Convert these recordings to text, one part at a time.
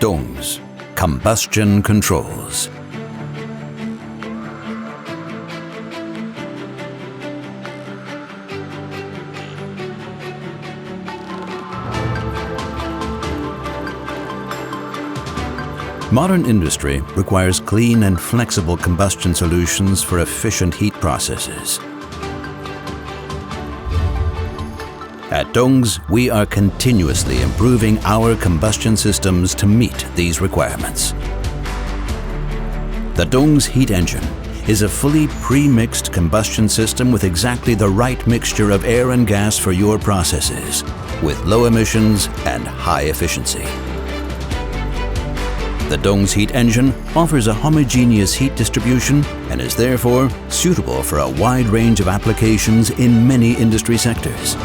DUNGS Combustion Controls. Modern industry requires clean and flexible combustion solutions for efficient heat processes. At DUNGS, we are continuously improving our combustion systems to meet these requirements. The DUNGS HeatEngine is a fully pre-mixed combustion system with exactly the right mixture of air and gas for your processes, with low emissions and high efficiency. The DUNGS HeatEngine offers a homogeneous heat distribution and is therefore suitable for a wide range of applications in many industry sectors.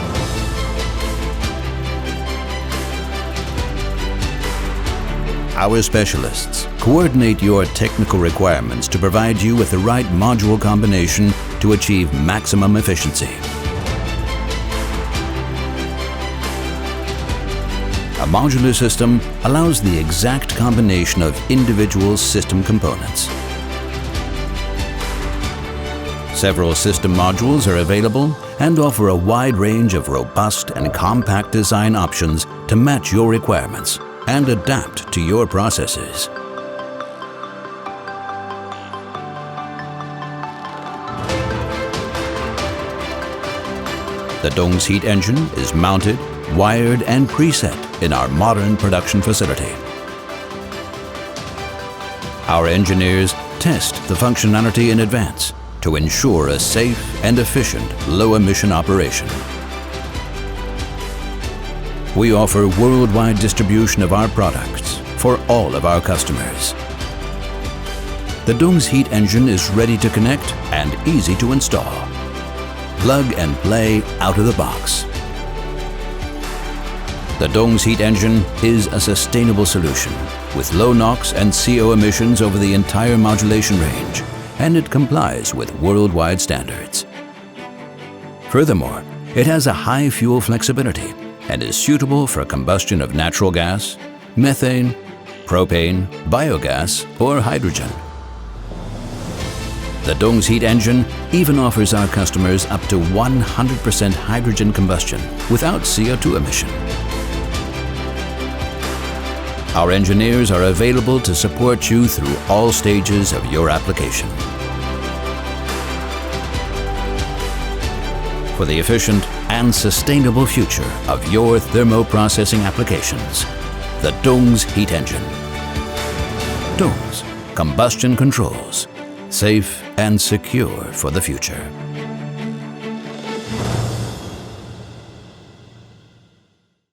Our specialists coordinate your technical requirements to provide you with the right module combination to achieve maximum efficiency. A modular system allows the exact combination of individual system components. Several system modules are available and offer a wide range of robust and compact design options to match your requirements and adapt to your processes. The DUNGS HeatEngine is mounted, wired and preset in our modern production facility. Our engineers test the functionality in advance to ensure a safe and efficient low-emission operation. We offer worldwide distribution of our products for all of our customers. The DUNGS HeatEngine is ready to connect and easy to install. Plug and play out of the box. The DUNGS HeatEngine is a sustainable solution with low NOx and CO emissions over the entire modulation range, and it complies with worldwide standards. Furthermore, it has a high fuel flexibility and is suitable for combustion of natural gas, methane, propane, biogas, or hydrogen. The DUNGS HeatEngine even offers our customers up to 100% hydrogen combustion without CO2 emission. Our engineers are available to support you through all stages of your application. For the efficient and sustainable future of your thermoprocessing applications, the DUNGS HeatEngine. DUNGS Combustion Controls. Safe and secure for the future.